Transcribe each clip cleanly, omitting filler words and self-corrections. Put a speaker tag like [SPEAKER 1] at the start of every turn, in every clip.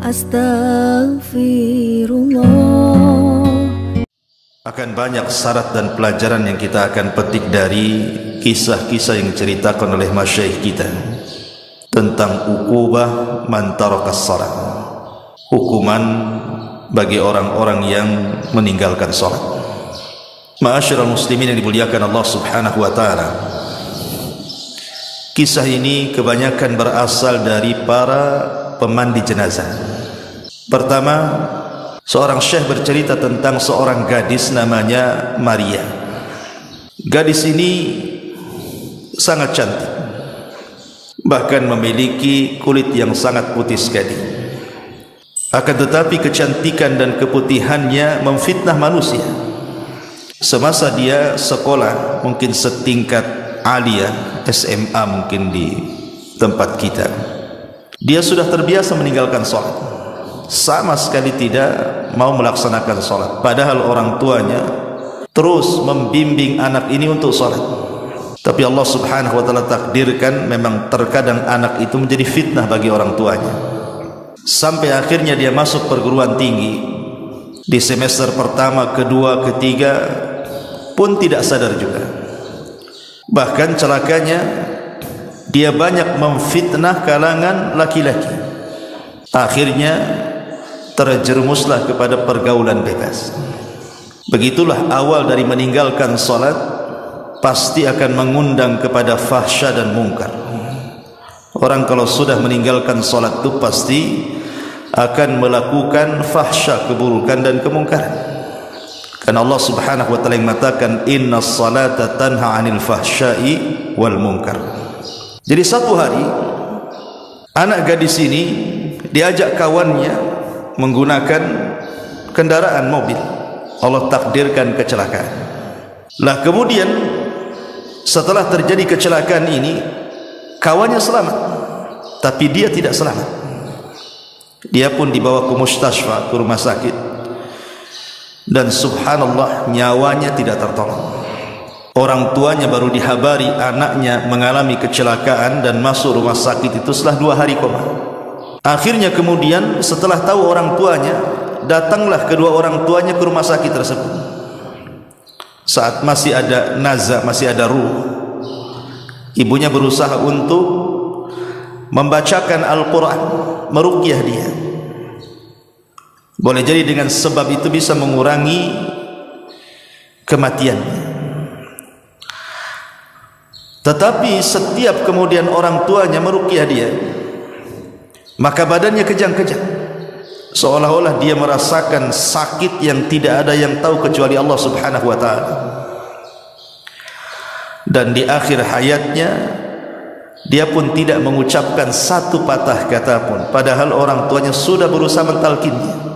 [SPEAKER 1] Astaghfirullah.
[SPEAKER 2] Akan banyak syarat dan pelajaran yang kita akan petik dari kisah-kisah yang diceritakan oleh masyayikh kita tentang uqubah man tarakas shalah, hukuman bagi orang-orang yang meninggalkan salat. Ma'asyiral muslimin yang dimuliakan Allah Subhanahu wa taala, kisah ini kebanyakan berasal dari para pemandi jenazah. Pertama, seorang syekh bercerita tentang seorang gadis namanya Maria. Gadis ini sangat cantik, bahkan memiliki kulit yang sangat putih sekali. Akan tetapi kecantikan dan keputihannya memfitnah manusia. Semasa dia sekolah, mungkin setingkat aliyah, SMA mungkin di tempat kita, dia sudah terbiasa meninggalkan sholat, sama sekali tidak mau melaksanakan sholat, padahal orang tuanya terus membimbing anak ini untuk sholat. Tapi Allah Subhanahu wa taala takdirkan memang terkadang anak itu menjadi fitnah bagi orang tuanya, sampai akhirnya dia masuk perguruan tinggi. Di semester pertama, kedua, ketiga pun tidak sadar juga. Bahkan celakanya, dia banyak memfitnah kalangan laki-laki. Akhirnya terjerumuslah kepada pergaulan bebas. Begitulah awal dari meninggalkan salat, pasti akan mengundang kepada fahsya dan mungkar. Orang kalau sudah meninggalkan salat itu pasti akan melakukan fahsya, keburukan dan kemungkaran. Karena Allah Subhanahu wa taala yang mengatakan innas salata tanha 'anil fahsya'i wal munkar. Jadi satu hari anak gadis ini diajak kawannya menggunakan kendaraan mobil. Allah takdirkan kecelakaan. Lah kemudian setelah terjadi kecelakaan ini, kawannya selamat, tapi dia tidak selamat. Dia pun dibawa ke mustasfa, ke rumah sakit, dan subhanallah nyawanya tidak tertolong. Orang tuanya baru dihabari anaknya mengalami kecelakaan dan masuk rumah sakit itu setelah 2 hari koma. Akhirnya kemudian setelah tahu orang tuanya, datanglah kedua orang tuanya ke rumah sakit tersebut. Saat masih ada nazah, masih ada ruh, ibunya berusaha untuk membacakan Al-Quran, meruqyah dia. Boleh jadi dengan sebab itu bisa mengurangi kematiannya. Tetapi setiap kemudian orang tuanya meruqyah dia, maka badannya kejang-kejang, seolah-olah dia merasakan sakit yang tidak ada yang tahu kecuali Allah Subhanahu wa taala. Dan di akhir hayatnya dia pun tidak mengucapkan satu patah kata pun, padahal orang tuanya sudah berusaha mentalkinnya.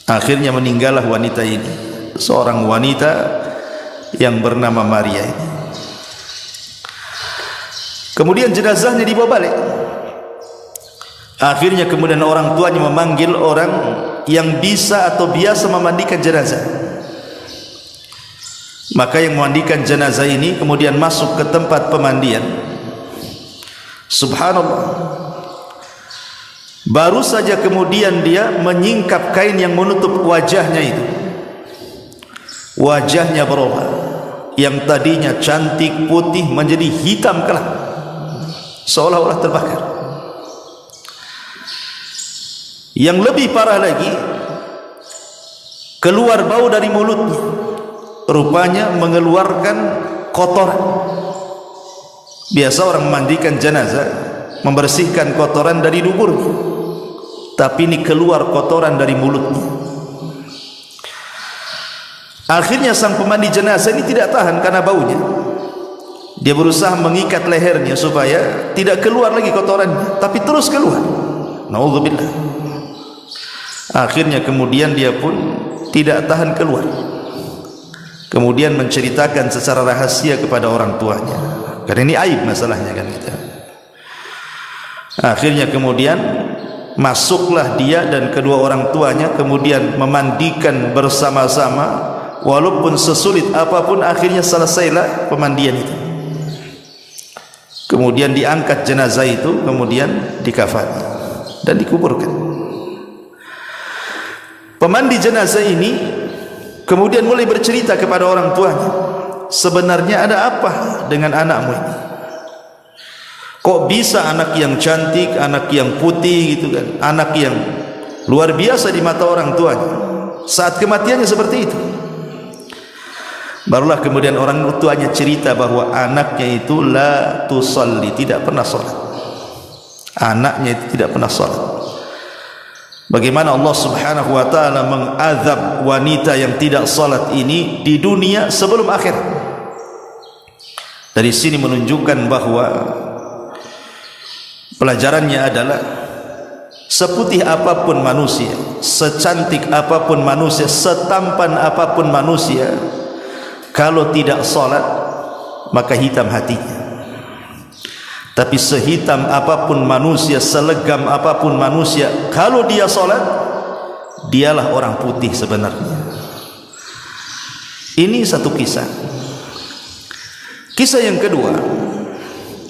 [SPEAKER 2] Akhirnya meninggallah wanita ini, seorang wanita yang bernama Maria ini. Kemudian jenazahnya dibawa balik. Akhirnya kemudian orang tuanya memanggil orang yang bisa atau biasa memandikan jenazah. Maka yang memandikan jenazah ini kemudian masuk ke tempat pemandian. Subhanallah, baru saja kemudian dia menyingkap kain yang menutup wajahnya itu, wajahnya berubah, yang tadinya cantik putih menjadi hitam kelam, seolah-olah terbakar. Yang lebih parah lagi, keluar bau dari mulutnya, rupanya mengeluarkan kotoran. Biasa orang memandikan jenazah membersihkan kotoran dari duburnya, tapi ini keluar kotoran dari mulutnya. Akhirnya sang pemandi jenazah ini tidak tahan karena baunya. Dia berusaha mengikat lehernya supaya tidak keluar lagi kotorannya, tapi terus keluar. Naudzubillah. Akhirnya kemudian dia pun tidak tahan keluar. Kemudian menceritakan secara rahasia kepada orang tuanya. Karena ini aib masalahnya kan kita. Akhirnya kemudian masuklah dia dan kedua orang tuanya, kemudian memandikan bersama-sama, walaupun sesulit apapun akhirnya selesailah pemandian itu. Kemudian diangkat jenazah itu, kemudian dikafani dan dikuburkan. Pemandi jenazah ini kemudian mulai bercerita kepada orang tuanya, sebenarnya ada apa dengan anakmu ini? Kok bisa anak yang cantik, anak yang putih gitu kan, anak yang luar biasa di mata orang tuanya, saat kematiannya seperti itu. Barulah kemudian orang tuanya cerita bahwa anaknya itu la tusalli, tidak pernah salat. Anaknya itu tidak pernah salat. Bagaimana Allah Subhanahu wa taala mengazab wanita yang tidak salat ini di dunia sebelum akhir. Dari sini menunjukkan bahwa pelajarannya adalah seputih apapun manusia, secantik apapun manusia, setampan apapun manusia, kalau tidak salat maka hitam hatinya. Tapi sehitam apapun manusia, selegam apapun manusia, kalau dia salat, dialah orang putih sebenarnya. Ini satu kisah. Kisah yang kedua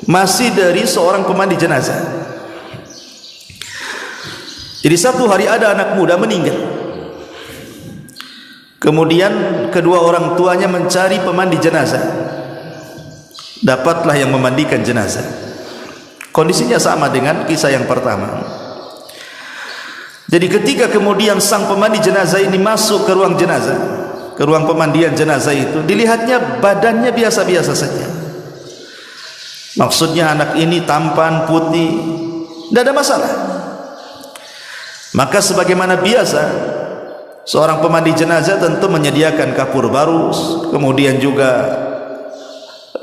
[SPEAKER 2] masih dari seorang pemandi jenazah. Jadi satu hari ada anak muda meninggal. Kemudian kedua orang tuanya mencari pemandi jenazah. Dapatlah yang memandikan jenazah. Kondisinya sama dengan kisah yang pertama. Jadi ketika kemudian sang pemandi jenazah ini masuk ke ruang jenazah, ke ruang pemandian jenazah itu, dilihatnya badannya biasa-biasa saja. Maksudnya anak ini tampan, putih, tidak ada masalah. Maka sebagaimana biasa, seorang pemandi jenazah tentu menyediakan kapur baru, kemudian juga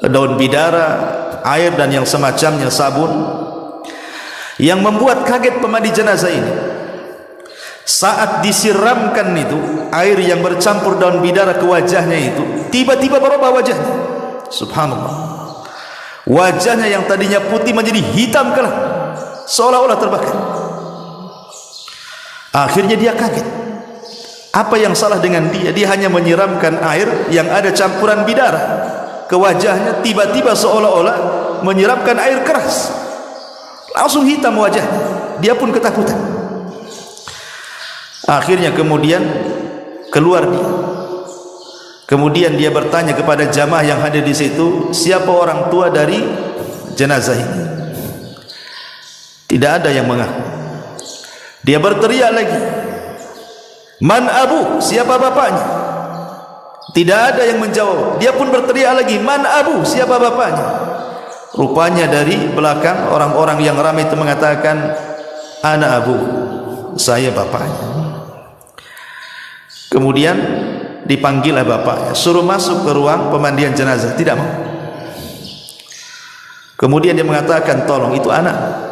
[SPEAKER 2] daun bidara, air dan yang semacamnya, sabun. Yang membuat kaget pemandi jenazah ini, saat disiramkan itu air yang bercampur daun bidara ke wajahnya itu, tiba-tiba berubah wajahnya. Subhanallah, wajahnya yang tadinya putih menjadi hitam kelam, seolah-olah terbakar. Akhirnya dia kaget. Apa yang salah dengan dia? Dia hanya menyiramkan air yang ada campuran bidara ke wajahnya, tiba-tiba seolah-olah menyiramkan air keras, langsung hitam wajahnya. Dia pun ketakutan. Akhirnya kemudian keluar dia. Kemudian dia bertanya kepada jamaah yang hadir di situ, siapa orang tua dari jenazah ini? Tidak ada yang mengaku. Dia berteriak lagi, man abu, siapa bapaknya? Tidak ada yang menjawab. Dia pun berteriak lagi, man abu, siapa bapaknya? Rupanya dari belakang orang-orang yang ramai itu mengatakan, ana abu, saya bapaknya. Kemudian dipanggillah bapaknya, suruh masuk ke ruang pemandian jenazah. Tidak mau. Kemudian dia mengatakan, tolong, itu anak.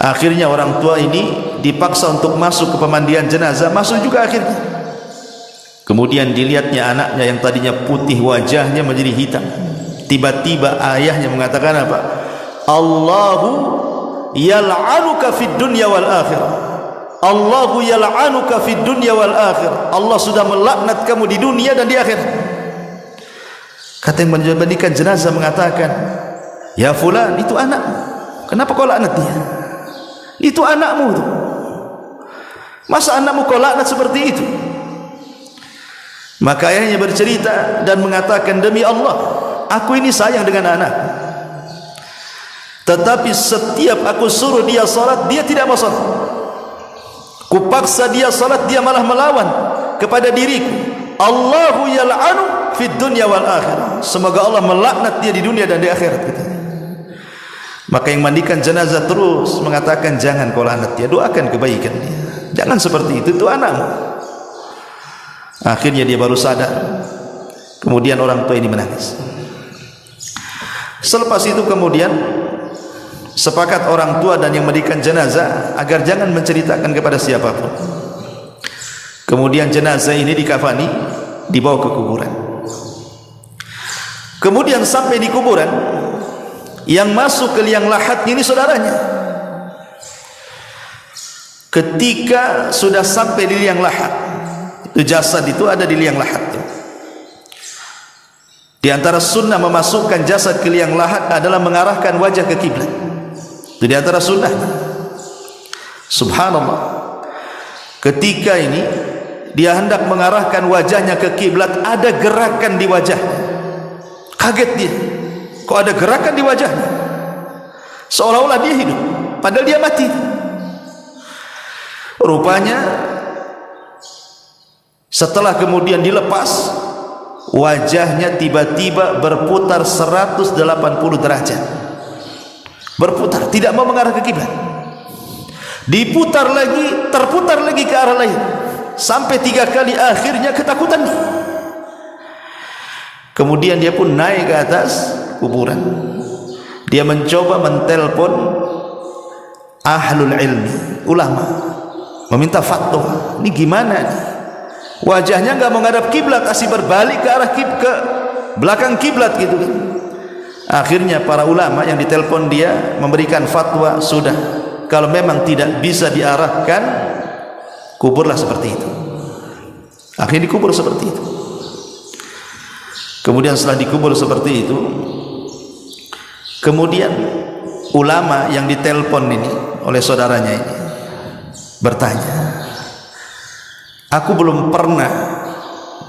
[SPEAKER 2] Akhirnya orang tua ini dipaksa untuk masuk ke pemandian jenazah, masuk juga akhirnya. Kemudian dilihatnya anaknya yang tadinya putih wajahnya menjadi hitam. Tiba-tiba ayahnya mengatakan apa? Allahu yal'anuka fid dunya wal akhirah. Allahu yal'anuka fid dunya wal akhirah. Allah sudah melaknat kamu di dunia dan di akhirat. Kata yang memandikan jenazah mengatakan, ya fulan, itu anakmu. Kenapa kau laknat dia? Itu anakmu itu. Masa anakmu kau laknat seperti itu? Maka ayahnya bercerita dan mengatakan, demi Allah, aku ini sayang dengan anak, tetapi setiap aku suruh dia salat, dia tidak mau salat. Kupaksa dia salat, dia malah melawan kepada diriku. Allahu yal'anu fid dunya wal akhirah. Semoga Allah melaknat dia di dunia dan di akhirat, katanya. Maka yang mandikan jenazah terus mengatakan, jangan kau laknat dia, doakan kebaikan dia, jangan seperti itu anakmu. Akhirnya dia baru sadar. Kemudian orang tua ini menangis. Selepas itu kemudian sepakat orang tua dan yang mandikan jenazah agar jangan menceritakan kepada siapapun. Kemudian jenazah ini dikafani, dibawa ke kuburan. Kemudian sampai di kuburan, yang masuk ke liang lahat ini saudaranya. Ketika sudah sampai di liang lahat, itu jasad itu ada di liang lahat. Di antara sunnah memasukkan jasad ke liang lahat adalah mengarahkan wajah ke kiblat. Itu di antara sunnah. Subhanallah. Ketika ini dia hendak mengarahkan wajahnya ke kiblat, ada gerakan di wajah. Kaget dia, kok ada gerakan di wajahnya, seolah-olah dia hidup padahal dia mati. Rupanya setelah kemudian dilepas, wajahnya tiba-tiba berputar 180 derajat, berputar, tidak mau mengarah ke kiblat. Diputar lagi, terputar lagi ke arah lain, sampai 3 kali. Akhirnya ketakutan. Kemudian dia pun naik ke atas kuburan. Dia mencoba mentelpon ahlul ilmi, ulama, meminta fatwa. Ini gimana nih? Wajahnya enggak menghadap kiblat, asih berbalik ke arah ke belakang kiblat gitu kan. Akhirnya para ulama yang ditelepon dia memberikan fatwa, sudah, kalau memang tidak bisa diarahkan, kuburlah seperti itu. Akhirnya dikubur seperti itu. Kemudian setelah dikubur seperti itu, kemudian ulama yang ditelepon ini oleh saudaranya ini bertanya, aku belum pernah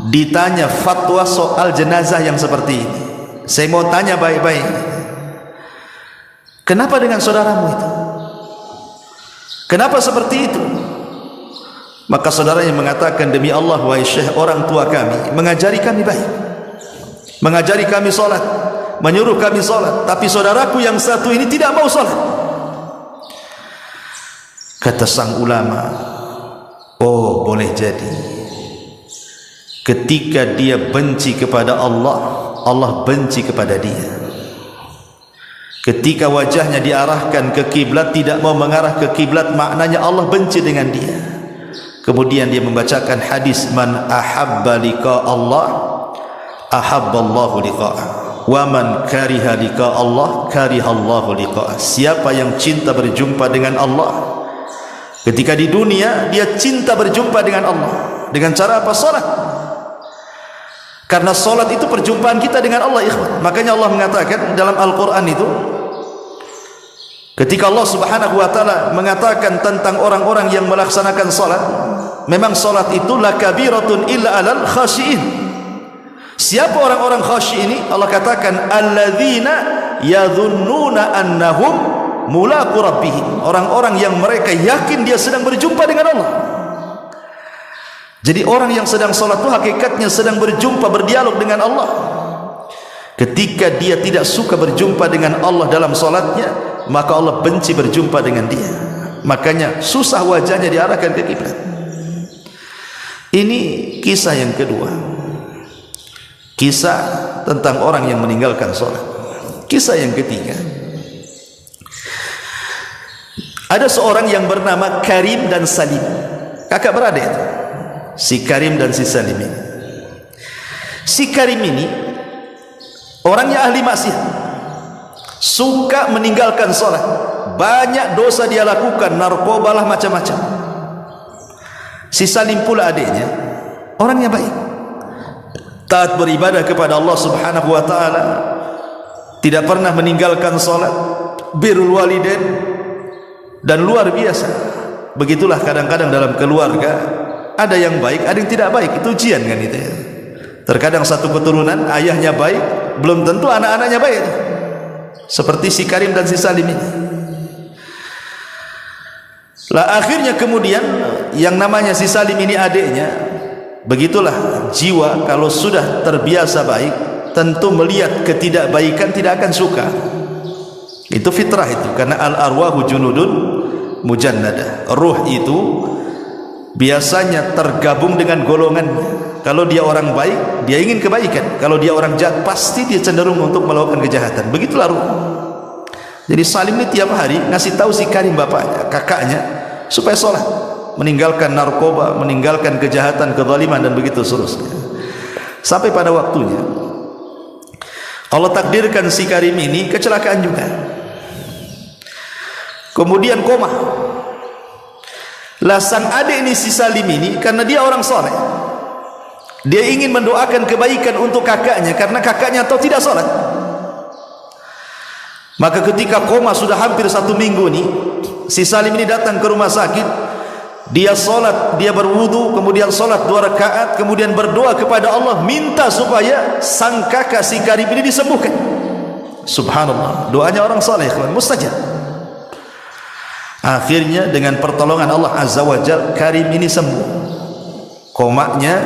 [SPEAKER 2] ditanya fatwa soal jenazah yang seperti ini. Saya mau tanya baik-baik, kenapa dengan saudaramu itu? Kenapa seperti itu? Maka saudaranya mengatakan, demi Allah wahai Syekh, orang tua kami mengajari kami baik, mengajari kami sholat, menyuruh kami sholat, tapi saudaraku yang satu ini tidak mau sholat. Kata sang ulama, oh boleh jadi ketika dia benci kepada Allah, Allah benci kepada dia. Ketika wajahnya diarahkan ke kiblat, tidak mau mengarah ke kiblat, maknanya Allah benci dengan dia. Kemudian dia membacakan hadis, man ahabba liqa Allah ahabballahu liqa'ah, wa man kariha liqa Allah karihallahu liqa'ah. Siapa yang cinta berjumpa dengan Allah, ketika di dunia dia cinta berjumpa dengan Allah. Dengan cara apa? Salat. Karena salat itu perjumpaan kita dengan Allah, ikhwan. Makanya Allah mengatakan dalam Al-Quran itu, ketika Allah subhanahu wa ta'ala mengatakan tentang orang-orang yang melaksanakan salat, memang salat itu lakabiratun illa alal khashi'in. Siapa orang-orang khasyi' ini? Allah katakan alladzina yadhunnuna annahum mulaqu rabbihim, orang-orang yang mereka yakin dia sedang berjumpa dengan Allah. Jadi orang yang sedang salat itu hakikatnya sedang berjumpa, berdialog dengan Allah. Ketika dia tidak suka berjumpa dengan Allah dalam salatnya, maka Allah benci berjumpa dengan dia. Makanya susah wajahnya diarahkan ke kiblat. Ini kisah yang kedua, kisah tentang orang yang meninggalkan salat. Kisah yang ketiga, ada seorang yang bernama Karim dan Salim, kakak beradik itu, si Karim dan si Salim ini. Si Karim ini orangnya ahli maksiat, suka meninggalkan salat, banyak dosa dia lakukan, narkobalah, macam-macam. Si Salim pula adiknya, orangnya baik, taat beribadah kepada Allah subhanahu wa ta'ala, tidak pernah meninggalkan salat, birrul walidain, dan luar biasa. Begitulah kadang-kadang dalam keluarga, ada yang baik, ada yang tidak baik. Itu ujian kan itu ya. Terkadang satu keturunan ayahnya baik, belum tentu anak-anaknya baik. Seperti si Karim dan si Salim ini. Lah akhirnya kemudian yang namanya si Salim ini adiknya, begitulah jiwa kalau sudah terbiasa baik, tentu melihat ketidakbaikan tidak akan suka. Itu fitrah itu, karena al-arwahu junudun mujannadah. Ruh itu biasanya tergabung dengan golongannya. Kalau dia orang baik, dia ingin kebaikan. Kalau dia orang jahat, pasti dia cenderung untuk melakukan kejahatan. Begitulah ruh. Jadi Salim ini tiap hari ngasih tahu si Karim, bapaknya, kakaknya, supaya sholat, meninggalkan narkoba, meninggalkan kejahatan, kezaliman, dan begitu seterusnya. Sampai pada waktunya Allah takdirkan si Karim ini kecelakaan juga, kemudian koma. Lah sang adik ini si Salim ini, karena dia orang soleh, dia ingin mendoakan kebaikan untuk kakaknya, karena kakaknya tahu tidak sholat. Maka ketika koma sudah hampir 1 minggu nih, si Salim ini datang ke rumah sakit. Dia solat, dia berwudu, kemudian solat 2 rakaat, kemudian berdoa kepada Allah, minta supaya sang kakak si Karim ini disembuhkan. Subhanallah, doanya orang saleh mustajab. Akhirnya dengan pertolongan Allah Azza wa Jalla, Karim ini sembuh. Komanya,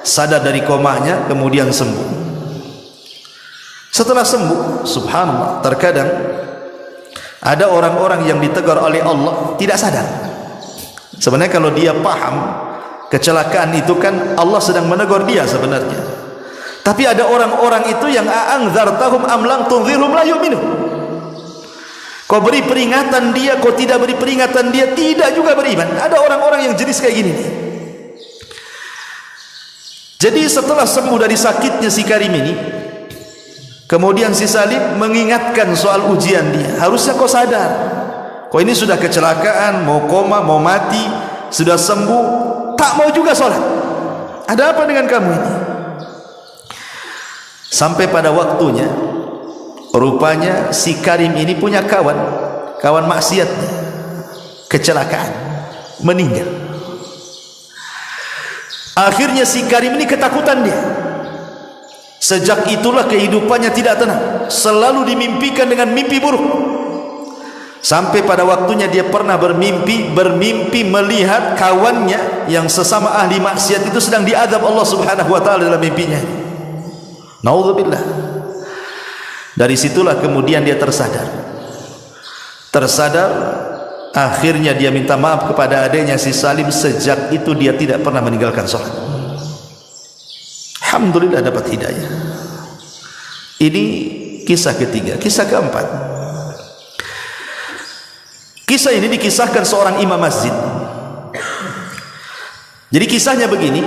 [SPEAKER 2] sadar dari komanya, kemudian sembuh. Setelah sembuh, subhanallah, terkadang ada orang-orang yang ditegur oleh Allah tidak sadar. Sebenarnya kalau dia paham kecelakaan itu kan Allah sedang menegur dia sebenarnya. Tapi ada orang-orang itu yang a'anzartahum am lam tunzirhum la yu'minun. Kau beri peringatan dia, kau tidak beri peringatan dia, tidak juga beriman. Ada orang-orang yang jenis kayak gini nih. Jadi setelah sembuh dari sakitnya si Karim ini, kemudian si Salim mengingatkan soal ujian dia. Harusnya kau sadar, kau ini sudah kecelakaan, mau koma, mau mati, sudah sembuh, tak mau juga sholat. Ada apa dengan kamu ini? Sampai pada waktunya, rupanya si Karim ini punya kawan maksiat, kecelakaan, meninggal. Akhirnya si Karim ini ketakutan dia. Sejak itulah kehidupannya tidak tenang, selalu dimimpikan dengan mimpi buruk. Sampai pada waktunya dia pernah bermimpi melihat kawannya yang sesama ahli maksiat itu sedang diazab Allah Subhanahu wa taala dalam mimpinya. Naudzubillah. Dari situlah kemudian dia tersadar. Akhirnya dia minta maaf kepada adiknya si Salim. Sejak itu dia tidak pernah meninggalkan sholat. Alhamdulillah dapat hidayah. Ini kisah ketiga. Kisah keempat, kisah ini dikisahkan seorang imam masjid. Jadi kisahnya begini.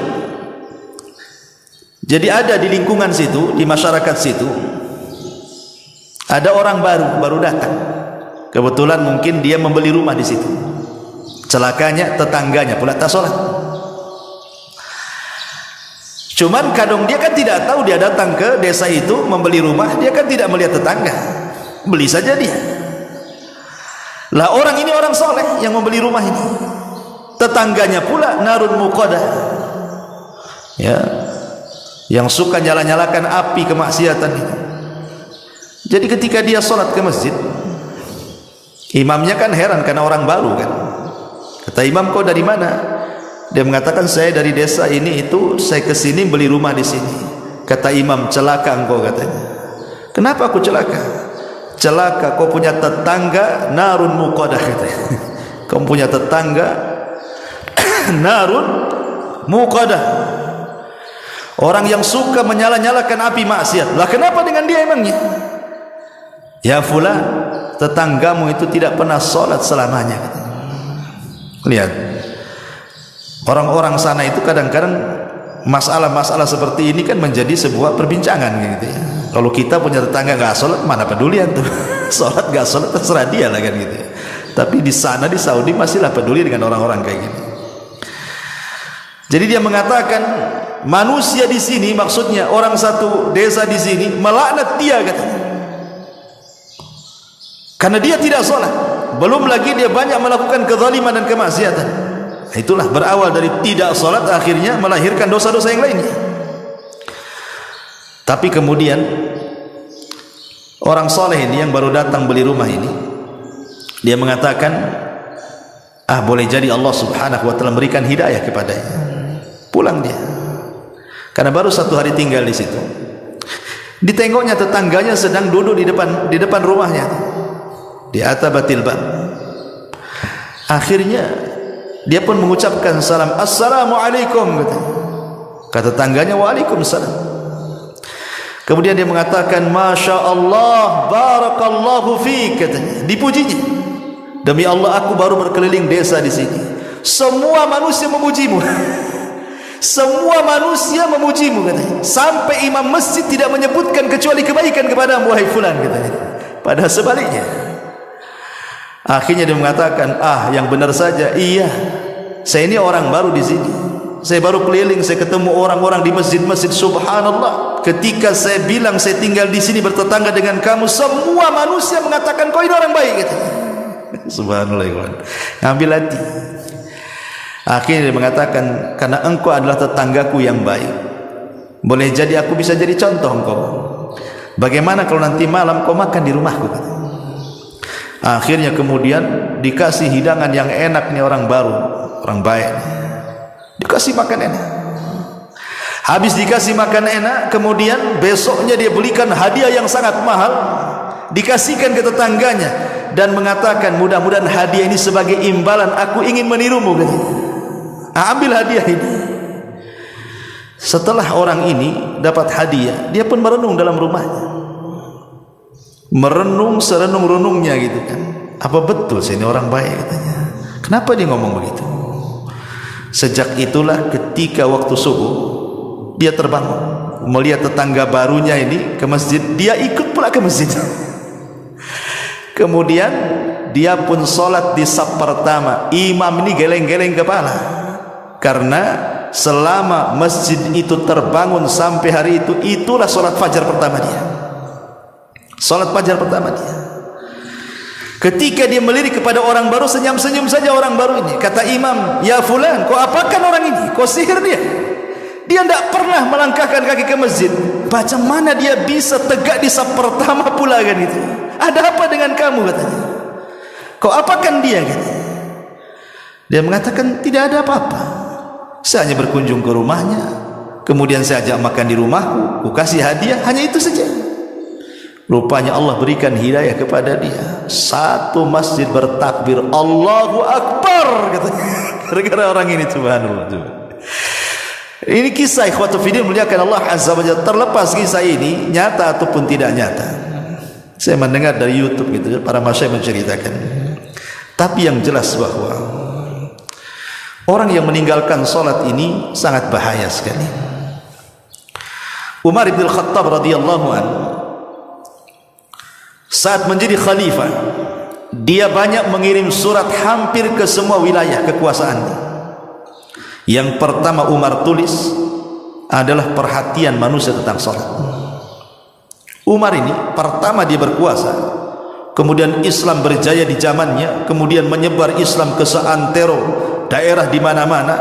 [SPEAKER 2] Jadi ada di lingkungan situ, di masyarakat situ, ada orang baru datang. Kebetulan mungkin dia membeli rumah di situ. Celakanya tetangganya pula tak sholat. Cuman kadang dia kan tidak tahu, dia datang ke desa itu membeli rumah, dia kan tidak melihat tetangga, beli saja dia. Lah orang ini orang soleh yang membeli rumah ini, tetangganya pula narun muqadah, ya, yang suka nyala-nyalakan api kemaksiatan itu. Jadi ketika dia sholat ke masjid, imamnya kan heran karena orang baru kan. Kata imam, kau dari mana? Dia mengatakan, saya dari desa ini itu, saya ke sini beli rumah di sini. Kata imam, celaka engkau katanya. Kenapa aku celaka? Celaka, kau punya tetangga narun muqadah katanya. Kau punya tetangga narun muqadah, orang yang suka menyala-nyalakan api maksiat. Lah kenapa dengan dia emangnya? Ya fulan, tetanggamu itu tidak pernah sholat selamanya. Lihat, orang-orang sana itu kadang-kadang masalah-masalah seperti ini kan menjadi sebuah perbincangan gitu ya. Kalau kita punya tetangga nggak sholat, mana pedulian tuh. Sholat nggak sholat terserah dia lah kan gitu ya. Tapi di sana di Saudi masihlah peduli dengan orang-orang kayak gini. Jadi dia mengatakan, manusia di sini, maksudnya orang satu desa di sini, melaknat dia katanya. Karena dia tidak sholat. Belum lagi dia banyak melakukan kezaliman dan kemaksiatan. Itulah berawal dari tidak sholat, akhirnya melahirkan dosa-dosa yang lainnya. Tapi kemudian orang soleh ini yang baru datang beli rumah ini, dia mengatakan, boleh jadi Allah Subhanahu wa taala memberikan hidayah kepadanya. Pulang dia, karena baru 1 hari tinggal di situ. Ditengoknya tetangganya sedang duduk di depan rumahnya, di atabatil bab. Akhirnya dia pun mengucapkan salam, assalamualaikum katanya. Kata tetangganya, waalaikumsalam. Kemudian dia mengatakan, masya Allah, barakallahu fiik katanya. Dipujinya, demi Allah aku baru berkeliling desa di sini, semua manusia memujimu. Semua manusia memujimu katanya. Sampai imam masjid tidak menyebutkan kecuali kebaikan kepadamu wahai fulan katanya. Padahal sebaliknya. Akhirnya dia mengatakan, yang benar saja, iya, saya ini orang baru di sini, saya baru keliling, saya ketemu orang-orang di masjid-masjid. Subhanallah, ketika saya bilang saya tinggal di sini bertetangga dengan kamu, semua manusia mengatakan kau ini orang baik katanya. Subhanallah, ngambil hati. Akhirnya dia mengatakan, karena engkau adalah tetanggaku yang baik, boleh jadi aku bisa jadi contoh engkau. Bagaimana kalau nanti malam kau makan di rumahku? Akhirnya kemudian dikasih hidangan yang enak nih orang baru, orang baik, dikasih makan enak. Habis dikasih makan enak, kemudian besoknya dia belikan hadiah yang sangat mahal, dikasihkan ke tetangganya dan mengatakan, mudah-mudahan hadiah ini sebagai imbalan aku ingin menirumu. Ambil hadiah ini. Setelah orang ini dapat hadiah, dia pun merenung dalam rumahnya, merenung serenung-renungnya gitu kan. Apa betul sih ini orang baik katanya? Kenapa dia ngomong begitu? Sejak itulah ketika waktu subuh dia terbangun, melihat tetangga barunya ini ke masjid, dia ikut pula ke masjid. Kemudian dia pun sholat di saf pertama. Imam ini geleng-geleng kepala, karena selama masjid itu terbangun sampai hari itu, itulah sholat fajar pertama dia. Sholat fajar pertama dia. Ketika dia melirik kepada orang baru, senyum-senyum saja orang baru ini. Kata imam, ya fulan, kau apakan orang ini? Kau sihir dia? Dia tidak pernah melangkahkan kaki ke masjid. Macam mana dia bisa tegak di saf pertama pula kan itu? Ada apa dengan kamu katanya? Kau apakan dia katanya? Dia mengatakan tidak ada apa-apa. Saya hanya berkunjung ke rumahnya, kemudian saya ajak makan di rumahku, ku kasih hadiah, hanya itu saja. Rupanya Allah berikan hidayah kepada dia. Satu masjid bertakbir Allahu Akbar katanya, gara-gara orang ini. Subhanallah. Ini kisah ikhwatu fiddin muliakan Allah Azza wa Jalla. Terlepas kisah ini nyata ataupun tidak nyata, saya mendengar dari YouTube gitu, para masyayikh menceritakan. Tapi yang jelas bahwa orang yang meninggalkan solat ini sangat bahaya sekali. Umar bin Khattab radhiyallahu anhu saat menjadi khalifah, dia banyak mengirim surat hampir ke semua wilayah kekuasaannya. Yang pertama Umar tulis adalah perhatian manusia tentang solat. Umar ini pertama dia berkuasa, kemudian Islam berjaya di zamannya, kemudian menyebar Islam ke seantero daerah di mana-mana.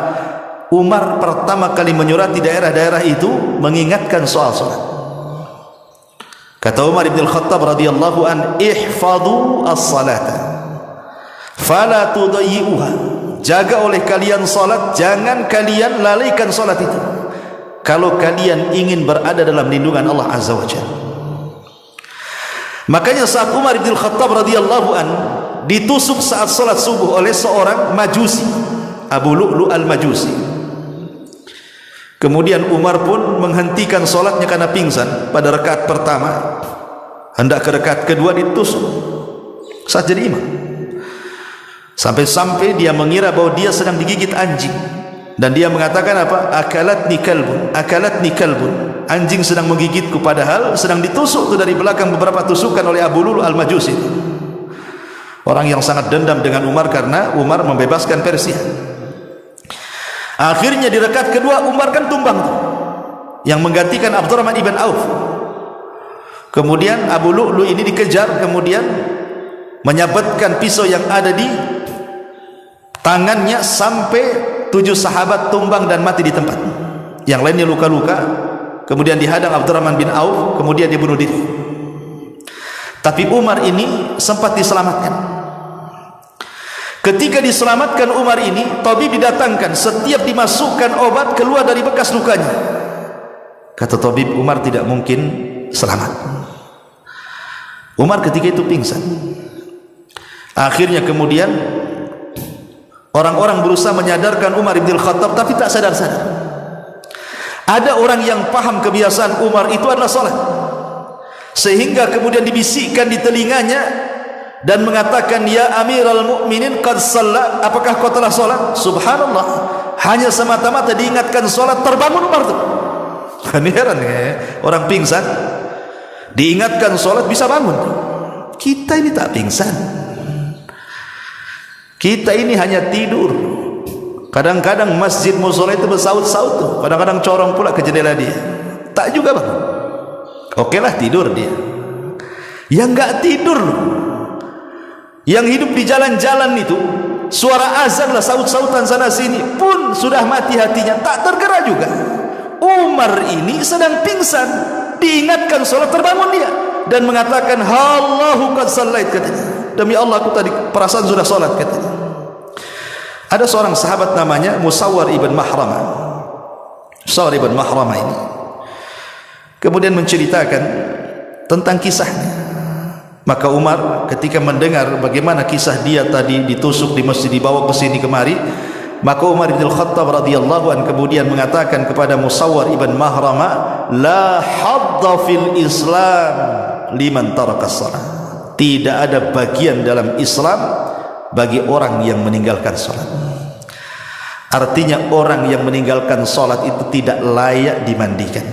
[SPEAKER 2] Umar pertama kali menyurati daerah-daerah itu mengingatkan soal salat. Kata Umar bin Khattab radhiyallahu an, ihfadhu as-salata fala tudayyi'uha. Jaga oleh kalian salat, jangan kalian lalaikan salat itu kalau kalian ingin berada dalam lindungan Allah Azza wa Jalla. Makanya saat Umar bin Khattab radhiyallahu an ditusuk saat salat subuh oleh seorang majusi, Abu Lu'lu' al-Majusi. Kemudian Umar pun menghentikan salatnya karena pingsan pada rakaat pertama. Hendak ke rakaat kedua ditusuk saat jadi imam. Sampai-sampai dia mengira bahwa dia sedang digigit anjing, dan dia mengatakan apa? Akalatni kalbun, akalatni kalbun. Anjing sedang menggigitku, padahal sedang ditusuk itu dari belakang beberapa tusukan oleh Abu Lu'lu' al-Majusi. Orang yang sangat dendam dengan Umar karena Umar membebaskan Persia. Akhirnya di rakaat kedua Umar kan tumbang tuh, yang menggantikan Abdurrahman ibn Auf. Kemudian Abu Lu'lu' ini dikejar, kemudian menyabetkan pisau yang ada di tangannya sampai 7 sahabat tumbang dan mati di tempat. Yang lainnya luka-luka. Kemudian dihadang Abdurrahman bin Auf, kemudian dia bunuh diri. Tapi Umar ini sempat diselamatkan. Ketika diselamatkan Umar ini, tabib didatangkan, setiap dimasukkan obat keluar dari bekas lukanya. Kata tabib, Umar tidak mungkin selamat. Umar ketika itu pingsan. Akhirnya kemudian orang-orang berusaha menyadarkan Umar bin Khattab, tapi tak sadar-sadar. Ada orang yang paham kebiasaan Umar itu adalah salat, sehingga kemudian dibisikkan di telinganya dan mengatakan, ya Amirul Mukminin qad shalla, apakah kau telah salat? Subhanallah, hanya semata-mata diingatkan salat terbangun Umar tuh. Kan heran ya, orang pingsan diingatkan salat bisa bangun. Kita ini tak pingsan, kita ini hanya tidur. Kadang-kadang masjid musola itu bersaut-saut tuh, kadang-kadang corong pula ke jendela dia, tak juga bang. Oke lah tidur dia. Yang enggak tidur, yang hidup di jalan-jalan itu suara azan lah, saut-sautan sana sini pun sudah mati hatinya, tak tergerak juga. Umar ini sedang pingsan, diingatkan sholat, terbangun dia dan mengatakan, Allahu qad shallait, katanya, demi Allah aku tadi perasaan sudah sholat, katanya. Ada seorang sahabat namanya Musawwar ibn Mahramah. Musawwar ibn Mahramah ini kemudian menceritakan tentang kisahnya. Maka Umar ketika mendengar bagaimana kisah dia tadi ditusuk di masjid, dibawa ke sini kemari, maka Umar bin Khattab radhiyallahu anhu kemudian mengatakan kepada Musawwar ibn Mahramah, la hadda fil Islam liman taraka shalah. Tidak ada bagian dalam Islam bagi orang yang meninggalkan salat. Artinya orang yang meninggalkan salat itu tidak layak dimandikan,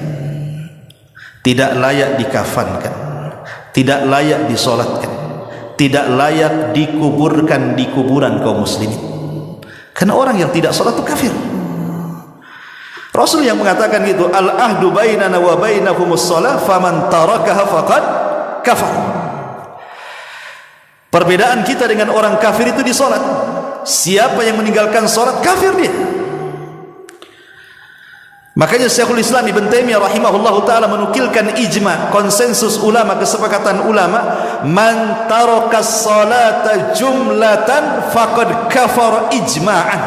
[SPEAKER 2] tidak layak dikafankan, tidak layak disolatkan, tidak layak dikuburkan di kuburan kaum muslimin. Karena orang yang tidak salat itu kafir. Rasul yang mengatakan gitu, al-ahdu bainana wa bainahumus shalah faman tarakaha faqad kafar. Perbedaan kita dengan orang kafir itu di salat. Siapa yang meninggalkan salat, kafir dia. Makanya Syekhul Islam Ibn Taimiyah rahimahullahu ta'ala menukilkan ijma, konsensus ulama, kesepakatan ulama, man tarakas salata jumlatan faqad kafar ijma'an.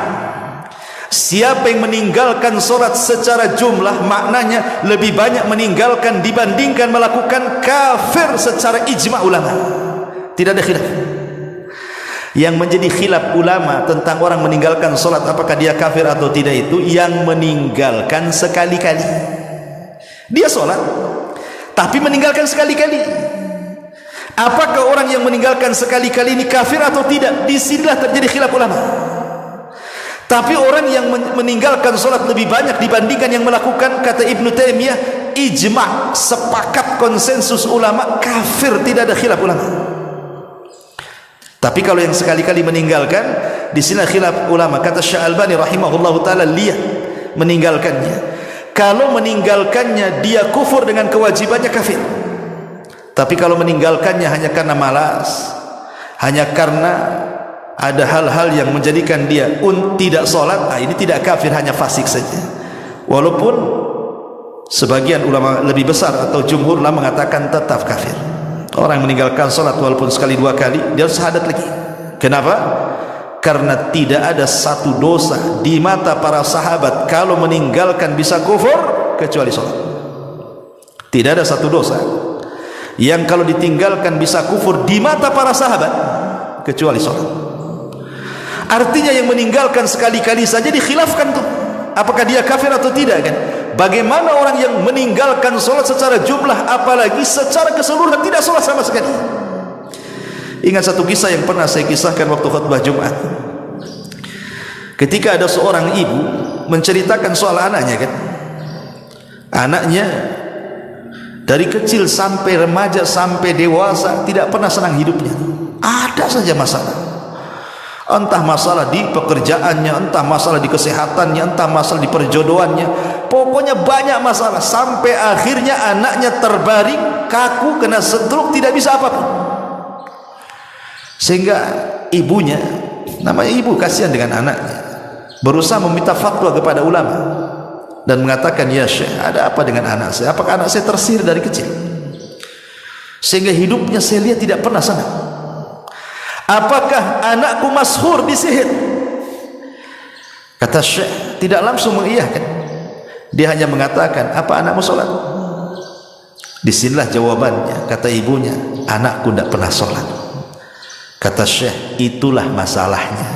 [SPEAKER 2] Siapa yang meninggalkan salat secara jumlah, maknanya lebih banyak meninggalkan dibandingkan melakukan, kafir secara ijma' ulama. Tidak ada khilaf. Yang menjadi khilaf ulama tentang orang meninggalkan salat apakah dia kafir atau tidak itu yang meninggalkan sekali-kali. Dia salat tapi meninggalkan sekali-kali. Apakah orang yang meninggalkan sekali-kali ini kafir atau tidak? Disinilah terjadi khilaf ulama. Tapi orang yang meninggalkan salat lebih banyak dibandingkan yang melakukan, kata Ibnu Taimiyah, ijma', sepakat konsensus ulama, kafir, tidak ada khilaf ulama. Tapi kalau yang sekali-kali meninggalkan, di sini khilaf ulama. Kata Syekh Albani rahimahullahu taala, lihat meninggalkannya. Kalau meninggalkannya dia kufur dengan kewajibannya, kafir. Tapi kalau meninggalkannya hanya karena malas, hanya karena ada hal-hal yang menjadikan dia tidak sholat, ini tidak kafir, hanya fasik saja. Walaupun sebagian ulama lebih besar atau jumhur lah mengatakan tetap kafir. Orang yang meninggalkan sholat walaupun sekali dua kali, dia harus syahadat lagi. Kenapa? Karena tidak ada satu dosa di mata para sahabat kalau meninggalkan bisa kufur kecuali sholat. Tidak ada satu dosa yang kalau ditinggalkan bisa kufur di mata para sahabat kecuali sholat. Artinya yang meninggalkan sekali-kali saja dikhilafkan tuh, apakah dia kafir atau tidak, kan? Bagaimana orang yang meninggalkan sholat secara jumlah, apalagi secara keseluruhan tidak sholat sama sekali. Ingat satu kisah yang pernah saya kisahkan waktu khutbah Jumat. Ketika ada seorang ibu menceritakan soal anaknya, kan? Anaknya dari kecil sampai remaja sampai dewasa tidak pernah senang hidupnya. Ada saja masalah. Entah masalah di pekerjaannya, entah masalah di kesehatannya, entah masalah di perjodohannya. Pokoknya banyak masalah, sampai akhirnya anaknya terbaring kaku, kena stroke, tidak bisa apapun. Sehingga ibunya, namanya ibu kasihan dengan anaknya, berusaha meminta fatwa kepada ulama dan mengatakan, ya Syekh, ada apa dengan anak saya? Apakah anak saya tersihir dari kecil sehingga hidupnya saya lihat tidak pernah senang? Apakah anakku masyhur disihir? Kata Syekh tidak langsung mengiyakan, dia hanya mengatakan, apa anakmu sholat? Disinilah jawabannya, kata ibunya, anakku tidak pernah sholat. Kata Syekh, itulah masalahnya.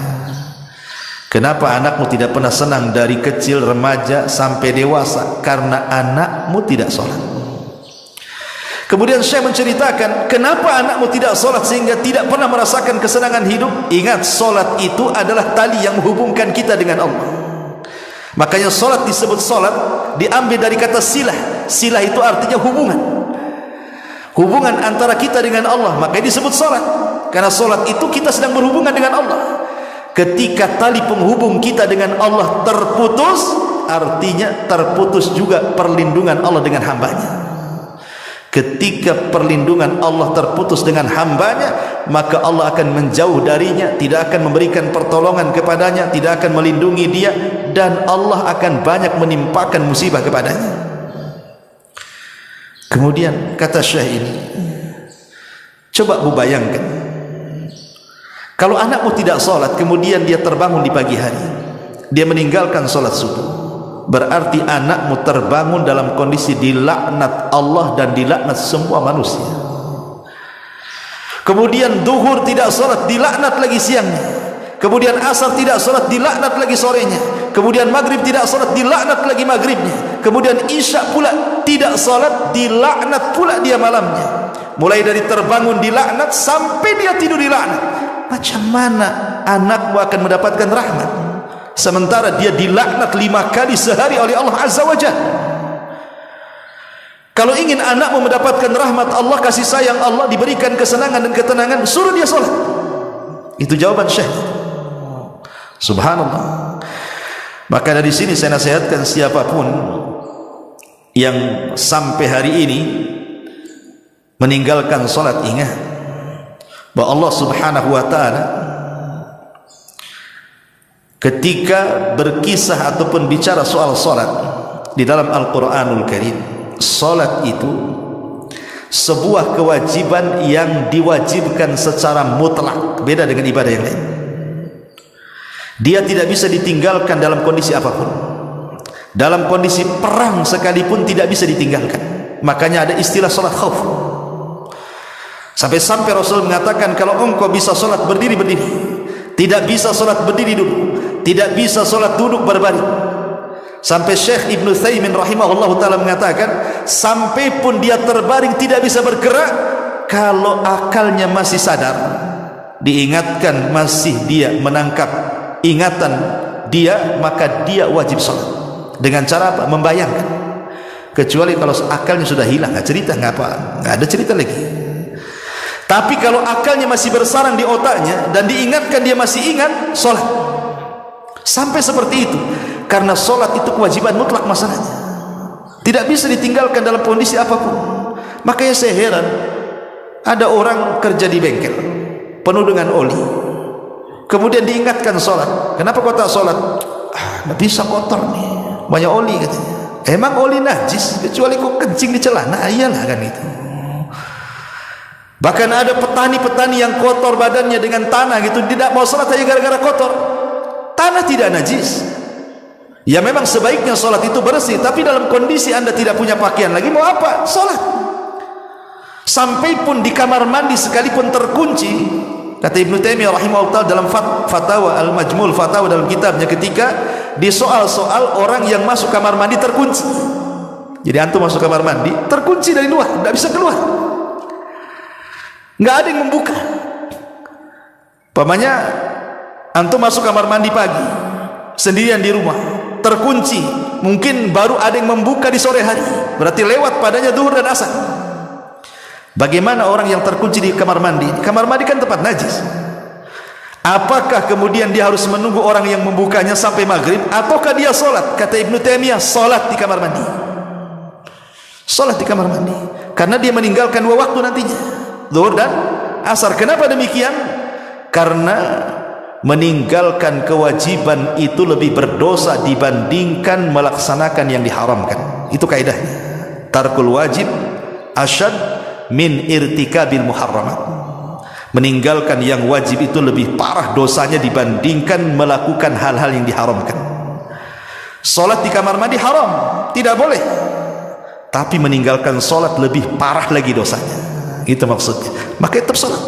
[SPEAKER 2] Kenapa anakmu tidak pernah senang dari kecil, remaja sampai dewasa? Karena anakmu tidak sholat. Kemudian Syekh menceritakan, kenapa anakmu tidak sholat sehingga tidak pernah merasakan kesenangan hidup? Ingat, sholat itu adalah tali yang menghubungkan kita dengan Allah. Makanya sholat disebut sholat, diambil dari kata silah. Silah itu artinya hubungan, hubungan antara kita dengan Allah. Makanya disebut sholat, karena sholat itu kita sedang berhubungan dengan Allah. Ketika tali penghubung kita dengan Allah terputus, artinya terputus juga perlindungan Allah dengan hambanya. Ketika perlindungan Allah terputus dengan hambanya, maka Allah akan menjauh darinya, tidak akan memberikan pertolongan kepadanya, tidak akan melindungi dia, dan Allah akan banyak menimpakan musibah kepadanya. Kemudian kata Syekh ini, coba bu bayangkan, kalau anakmu tidak sholat, kemudian dia terbangun di pagi hari, dia meninggalkan sholat subuh, berarti anakmu terbangun dalam kondisi dilaknat Allah dan dilaknat semua manusia. Kemudian duhur tidak sholat, dilaknat lagi siangnya. Kemudian asar tidak sholat, dilaknat lagi sorenya. Kemudian maghrib tidak sholat, dilaknat lagi maghribnya. Kemudian isya pula tidak sholat, dilaknat pula dia malamnya. Mulai dari terbangun dilaknat sampai dia tidur dilaknat. Macam mana anakmu akan mendapatkan rahmat sementara dia dilaknat 5 kali sehari oleh Allah Azza wa Jalla? Kalau ingin anakmu mendapatkan rahmat Allah, kasih sayang Allah, diberikan kesenangan dan ketenangan, suruh dia sholat. Itu jawaban Syekh. Subhanallah. Maka dari sini saya nasihatkan siapapun yang sampai hari ini meninggalkan sholat, ingat bahwa Allah Subhanahu wa ta'ala ketika berkisah ataupun bicara soal sholat di dalam Al-Quranul Karim, sholat itu sebuah kewajiban yang diwajibkan secara mutlak, beda dengan ibadah yang lain. Dia tidak bisa ditinggalkan dalam kondisi apapun. Dalam kondisi perang sekalipun tidak bisa ditinggalkan. Makanya ada istilah sholat khauf. Sampai-sampai Rasul mengatakan, kalau engkau bisa sholat berdiri, berdiri. Tidak bisa sholat berdiri, duduk. Tidak bisa sholat duduk berbaring. Sampai Syekh Ibn Utsaimin rahimahullah ta'ala mengatakan, sampai pun dia terbaring tidak bisa bergerak, kalau akalnya masih sadar, diingatkan masih dia menangkap ingatan dia, maka dia wajib sholat. Dengan cara apa? Membayangkan. Kecuali kalau akalnya sudah hilang, nggak cerita, nggak apa, nggak ada cerita lagi. Tapi kalau akalnya masih bersarang di otaknya dan diingatkan dia masih ingat, sholat. Sampai seperti itu, karena sholat itu kewajiban mutlak masalahnya, tidak bisa ditinggalkan dalam kondisi apapun. Makanya saya heran, ada orang kerja di bengkel penuh dengan oli, kemudian diingatkan sholat. Kenapa kau tak sholat? Nggak bisa, kotor nih, banyak oli katanya. Emang oli najis kecuali kau kencing di celana? Iyalah kan itu. Bahkan ada petani-petani yang kotor badannya dengan tanah gitu, tidak mau sholat hanya gara-gara kotor. Tanah tidak najis. Ya memang sebaiknya sholat itu bersih, tapi dalam kondisi anda tidak punya pakaian lagi, mau apa? Sholat. Sampai pun di kamar mandi sekalipun terkunci, kata Ibnu Taimiyah rahimahullah dalam Fatawa Al-Majmul, Fatawa dalam kitabnya, ketika di soal-soal orang yang masuk kamar mandi terkunci. Jadi antum masuk kamar mandi terkunci dari luar, tidak bisa keluar, nggak ada yang membuka. Pamannya antum masuk kamar mandi pagi sendirian di rumah, terkunci, mungkin baru ada yang membuka di sore hari, berarti lewat padanya zuhur dan asar. Bagaimana orang yang terkunci di kamar mandi? Kamar mandi kan tempat najis. Apakah kemudian dia harus menunggu orang yang membukanya sampai maghrib, ataukah dia sholat? Kata Ibnu Taimiyah, sholat di kamar mandi. Sholat di kamar mandi, karena dia meninggalkan 2 waktu nantinya, zuhur dan asar. Kenapa demikian? Karena meninggalkan kewajiban itu lebih berdosa dibandingkan melaksanakan yang diharamkan. Itu kaidahnya. Tarkul wajib asyad min irtikabil muharramat. Meninggalkan yang wajib itu lebih parah dosanya dibandingkan melakukan hal-hal yang diharamkan. Sholat di kamar mandi haram, tidak boleh. Tapi meninggalkan sholat lebih parah lagi dosanya. Itu maksudnya. Maka tetap sholat.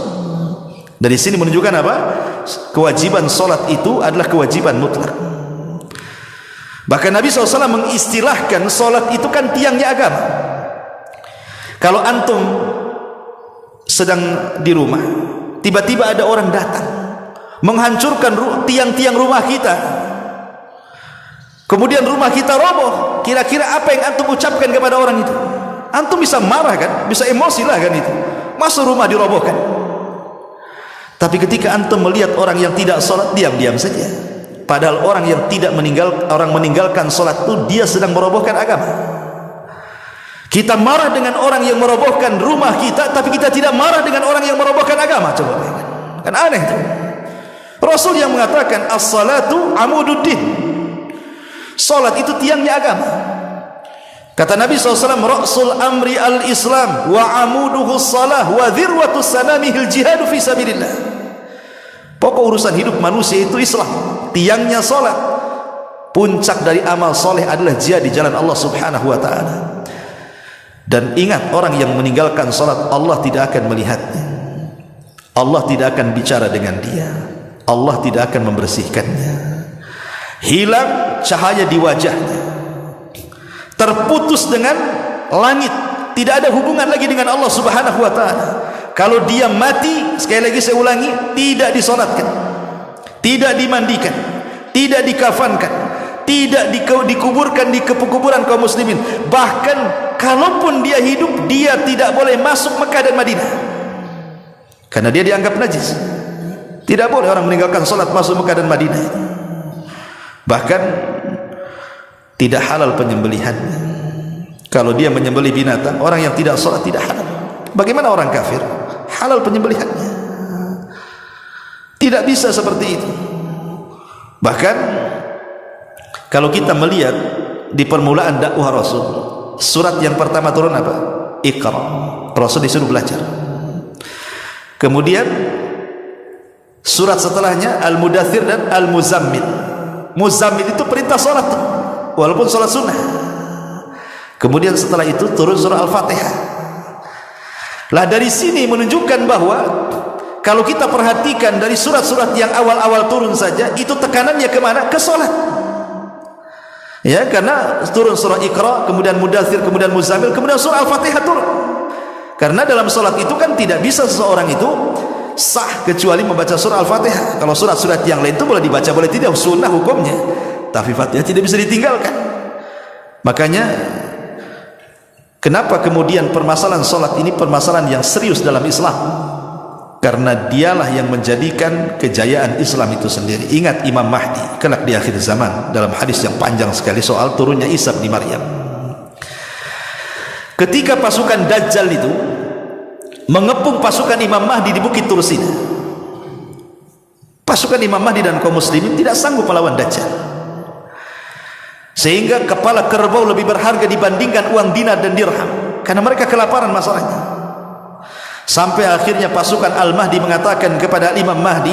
[SPEAKER 2] Dari sini menunjukkan apa? Kewajiban sholat itu adalah kewajiban mutlak. Bahkan Nabi SAW mengistilahkan sholat itu kan tiangnya agama. Kalau antum sedang di rumah, tiba-tiba ada orang datang menghancurkan tiang-tiang rumah kita, kemudian rumah kita roboh, kira-kira apa yang antum ucapkan kepada orang itu? Antum bisa marah kan? Bisa emosi lah kan itu. Masa rumah dirobohkan? Tapi ketika antum melihat orang yang tidak sholat, diam-diam saja. Padahal orang yang tidak meninggalkan sholat itu dia sedang merobohkan agama. Kita marah dengan orang yang merobohkan rumah kita, tapi kita tidak marah dengan orang yang merobohkan agama. Coba bayangkan, kan aneh itu. Rasul yang mengatakan as-salatu amududdin, salat itu tiangnya agama. Kata Nabi SAW, ra'sul amri al-islam wa amuduhu salah wa dhirwatu sanamihil jihadu fi sabilillah. Pokok urusan hidup manusia itu Islam, tiangnya salat. Puncak dari amal soleh adalah jihad di jalan Allah Subhanahu wa ta'ala. Dan ingat, orang yang meninggalkan salat, Allah tidak akan melihatnya, Allah tidak akan bicara dengan dia, Allah tidak akan membersihkannya. Hilang cahaya di wajahnya, terputus dengan langit, tidak ada hubungan lagi dengan Allah Subhanahu wa ta'ala. Kalau dia mati, sekali lagi saya ulangi, tidak disolatkan, tidak dimandikan, tidak dikafankan, tidak dikuburkan di kuburan kaum muslimin. Bahkan kalaupun dia hidup, dia tidak boleh masuk Mekah dan Madinah karena dia dianggap najis. Tidak boleh orang meninggalkan salat masuk Mekah dan Madinah. Bahkan tidak halal penyembelihannya. Kalau dia menyembelih binatang, orang yang tidak salat tidak halal. Bagaimana orang kafir? Halal penyembelihannya. Tidak bisa seperti itu. Bahkan kalau kita melihat di permulaan dakwah Rasul, surat yang pertama turun apa? Iqra. Rasul disuruh belajar. Kemudian surat setelahnya Al-Mudaththir dan Al-Muzammil. Muzammil itu perintah salat, walaupun salat sunnah. Kemudian setelah itu turun surah Al-Fatihah. Lah dari sini menunjukkan bahwa kalau kita perhatikan dari surat-surat yang awal-awal turun saja, itu tekanannya kemana? Ke salat. Ya, karena turun surah Iqra, kemudian Mudaththir, kemudian Muzammil, kemudian surah Al-Fatihah turun. Karena dalam salat itu kan tidak bisa seseorang itu sah kecuali membaca surah Al-Fatihah. Kalau surat-surat yang lain itu boleh dibaca, boleh tidak, sunnah hukumnya. Tapi Fatihah tidak bisa ditinggalkan. Makanya kenapa kemudian permasalahan salat ini permasalahan yang serius dalam Islam? Karena dialah yang menjadikan kejayaan Islam itu sendiri. Ingat Imam Mahdi kelak di akhir zaman, dalam hadis yang panjang sekali soal turunnya Isa bin Maryam. Ketika pasukan Dajjal itu mengepung pasukan Imam Mahdi di Bukit Tursina, pasukan Imam Mahdi dan kaum muslimin tidak sanggup melawan Dajjal, sehingga kepala kerbau lebih berharga dibandingkan uang dinar dan dirham, karena mereka kelaparan masalahnya. Sampai akhirnya pasukan Al-Mahdi mengatakan kepada Imam Mahdi,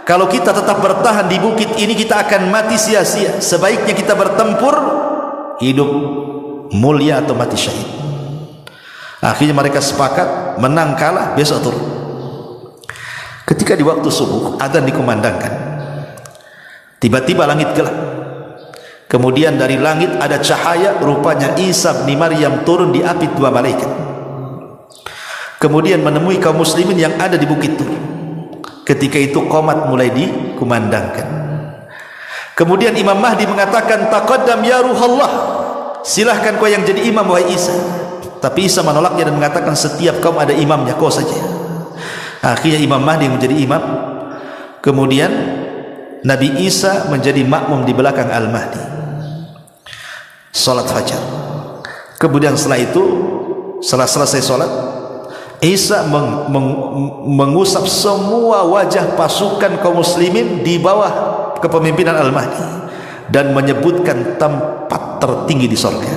[SPEAKER 2] kalau kita tetap bertahan di bukit ini, kita akan mati sia-sia. Sebaiknya kita bertempur, hidup mulia atau mati syahid. Akhirnya mereka sepakat, menang kalah besok turun. Ketika di waktu subuh adzan dikumandangkan, tiba-tiba langit gelap. Kemudian dari langit ada cahaya, rupanya Isa bin Maryam turun di api dua malaikat. Kemudian menemui kaum muslimin yang ada di bukit Tur. Ketika itu qomat mulai dikumandangkan. Kemudian Imam Mahdi mengatakan, taqaddam ya ruhallah, silahkan kau yang jadi imam wahai Isa. Tapi Isa menolaknya dan mengatakan, setiap kaum ada imamnya, kau saja. Akhirnya Imam Mahdi yang menjadi imam. Kemudian Nabi Isa menjadi makmum di belakang Al-Mahdi, salat fajar. Kemudian setelah itu, setelah selesai salat, Isa mengusap semua wajah pasukan kaum muslimin di bawah kepemimpinan Al-Mahdi dan menyebutkan tempat tertinggi di sorga.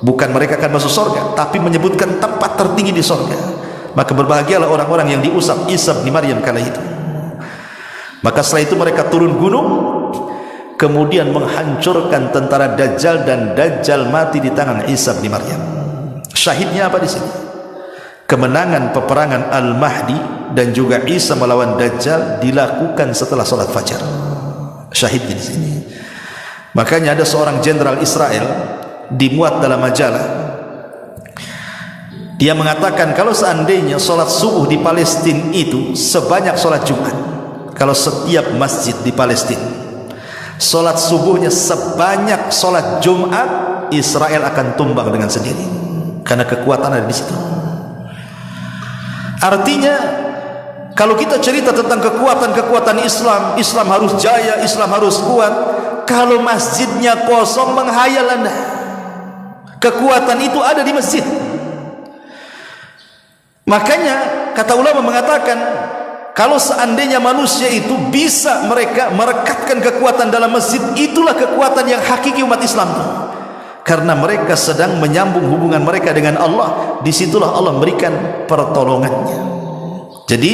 [SPEAKER 2] Bukan mereka akan masuk sorga, tapi menyebutkan tempat tertinggi di sorga. Maka berbahagialah orang-orang yang diusap Isa bin Maryam kala itu. Maka setelah itu mereka turun gunung, kemudian menghancurkan tentara Dajjal, dan Dajjal mati di tangan Isa bin Maryam. Syahidnya apa di sini? Kemenangan peperangan Al-Mahdi dan juga Isa melawan Dajjal dilakukan setelah salat fajar. Syahid di sini. Makanya ada seorang jenderal Israel dimuat dalam majalah. Dia mengatakan kalau seandainya salat subuh di Palestina itu sebanyak salat Jumat, kalau setiap masjid di Palestina salat subuhnya sebanyak salat Jumat, Israel akan tumbang dengan sendiri, karena kekuatan ada di situ. Artinya kalau kita cerita tentang kekuatan-kekuatan Islam, Islam harus jaya, Islam harus kuat. Kalau masjidnya kosong, menghayal Anda. Kekuatan itu ada di masjid. Makanya kata ulama mengatakan, kalau seandainya manusia itu bisa mereka merekatkan kekuatan dalam masjid, itulah kekuatan yang hakiki umat Islam. Karena mereka sedang menyambung hubungan mereka dengan Allah. Disitulah Allah memberikan pertolongannya. Jadi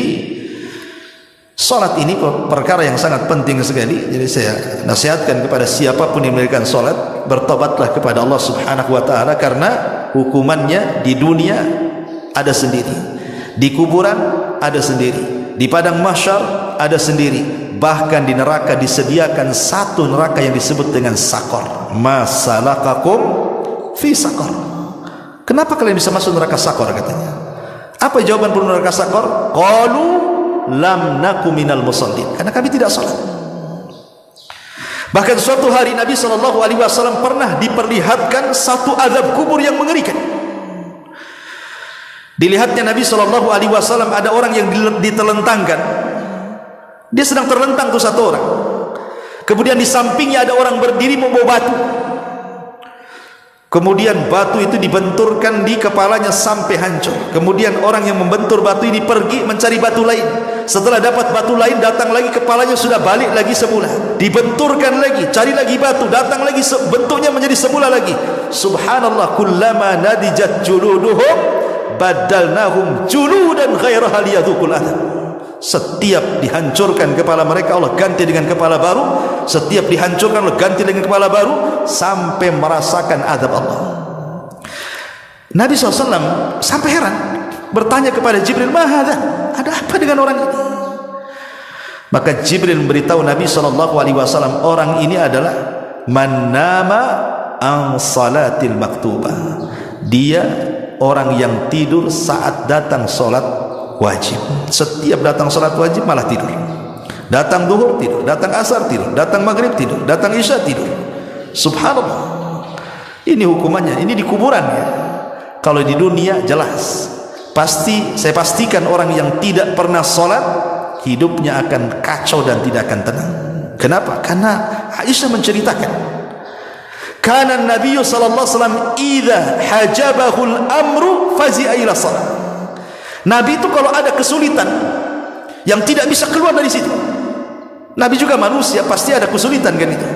[SPEAKER 2] salat ini perkara yang sangat penting sekali. Jadi saya nasihatkan kepada siapapun yang memberikan salat, bertobatlah kepada Allah Subhanahu wa taala, karena hukumannya di dunia ada sendiri, di kuburan ada sendiri, di padang mahsyar ada sendiri, bahkan di neraka disediakan satu neraka yang disebut dengan sakor. Masalakakum fi sakor. Kenapa kalian bisa masuk neraka sakor katanya? Apa jawaban penduduk neraka sakor? Qalu lam naku minal musallin. Karena kami tidak salat. Bahkan suatu hari Nabi SAW pernah diperlihatkan satu azab kubur yang mengerikan. Dilihatnya Nabi SAW ada orang yang ditelentangkan. Dia sedang terlentang tuh satu orang. Kemudian di sampingnya ada orang berdiri membawa batu. Kemudian batu itu dibenturkan di kepalanya sampai hancur. Kemudian orang yang membentur batu ini pergi mencari batu lain. Setelah dapat batu lain, datang lagi, kepalanya sudah balik lagi semula. Dibenturkan lagi, cari lagi batu, datang lagi, bentuknya menjadi semula lagi. Subhanallah, kullama nadijat juluduhum badalnahum juludan ghairaha liyadhuqul adab. Setiap dihancurkan kepala mereka, Allah ganti dengan kepala baru. Setiap dihancurkan, Allah ganti dengan kepala baru, sampai merasakan azab Allah. Nabi SAW sampai heran, bertanya kepada Jibril, "Mahadha?" Ada apa dengan orang ini? Maka Jibril memberitahu Nabi SAW, orang ini adalah man nama an salatil maktubah. Dia orang yang tidur saat datang salat wajib. Setiap datang salat wajib malah tidur. Datang duhur tidur, datang asar tidur, datang maghrib tidur, datang isya tidur. Subhanallah. Ini hukumannya, ini di kuburan ya. Kalau di dunia jelas, pasti saya pastikan orang yang tidak pernah salat hidupnya akan kacau dan tidak akan tenang. Kenapa? Karena Aisyah menceritakan, kana Nabi sallallahu alaihi wasallam idza hajabahul amru fazi'a ila salat. Nabi itu kalau ada kesulitan yang tidak bisa keluar dari situ, Nabi juga manusia, pasti ada kesulitan kan itu.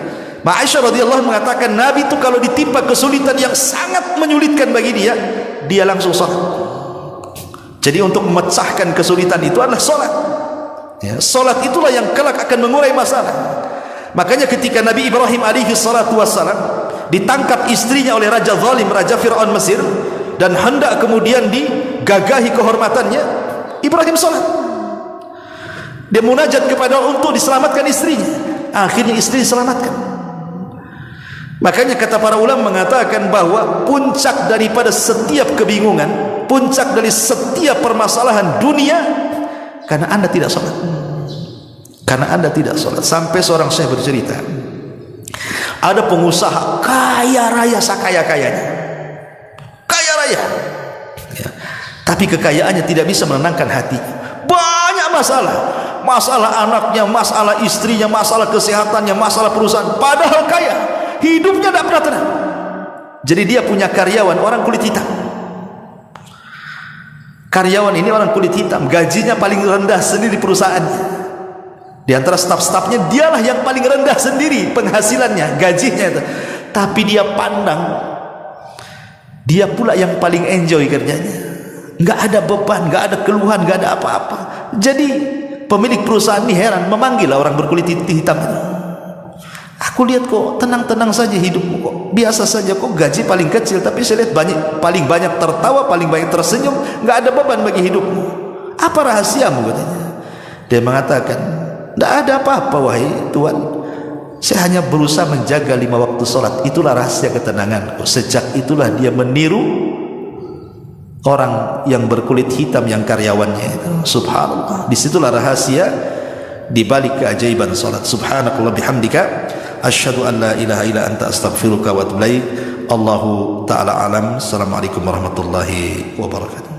[SPEAKER 2] Aisyah radhiyallahu mengatakan, Nabi itu kalau ditimpa kesulitan yang sangat menyulitkan bagi dia, dia langsung salat. Jadi untuk memecahkan kesulitan itu adalah salat. Ya, salat itulah yang kelak akan mengurai masalah. Makanya ketika Nabi Ibrahim alaihi salatu wassalam ditangkap istrinya oleh raja zalim, raja Fir'aun Mesir, dan hendak kemudian digagahi kehormatannya, Ibrahim salat. Dia munajat kepada Allah untuk diselamatkan istrinya. Akhirnya istri diselamatkan. Makanya kata para ulama mengatakan bahwa puncak daripada setiap kebingungan, puncak dari setiap permasalahan dunia, karena anda tidak salat. Karena anda tidak salat. Sampai seorang syekh bercerita, ada pengusaha kaya raya sakaya-kayanya, kaya raya ya. Tapi kekayaannya tidak bisa menenangkan hatinya. Banyak masalah, masalah anaknya, masalah istrinya, masalah kesehatannya, masalah perusahaan. Padahal kaya, hidupnya tidak pernah tenang. Jadi dia punya karyawan orang kulit hitam. Karyawan ini orang kulit hitam, gajinya paling rendah sendiri di perusahaannya. Di antara staf-stafnya dialah yang paling rendah sendiri penghasilannya, gajinya itu. Tapi dia pandang, dia pula yang paling enjoy kerjanya. Enggak ada beban, enggak ada keluhan, enggak ada apa-apa. Jadi pemilik perusahaan ini heran, memanggil orang berkulit hitam itu. Aku lihat kok tenang-tenang saja hidupmu, kok biasa saja, kok gaji paling kecil, tapi saya lihat paling banyak tertawa, paling banyak tersenyum, enggak ada beban bagi hidupmu. Apa rahasiamu katanya? Dia mengatakan, tidak ada apa-apa wahai Tuhan, saya hanya berusaha menjaga 5 waktu sholat. Itulah rahasia ketenanganku. Sejak itulah dia meniru orang yang berkulit hitam yang karyawannya itu. Subhanallah. Disitulah rahasia di balik keajaiban sholat. Subhanakallah bihamdika, asyhadu an la ilaha illa anta astaghfiruka wa atubu ilaik. Allahu ta'ala alam. Assalamualaikum warahmatullahi wabarakatuh.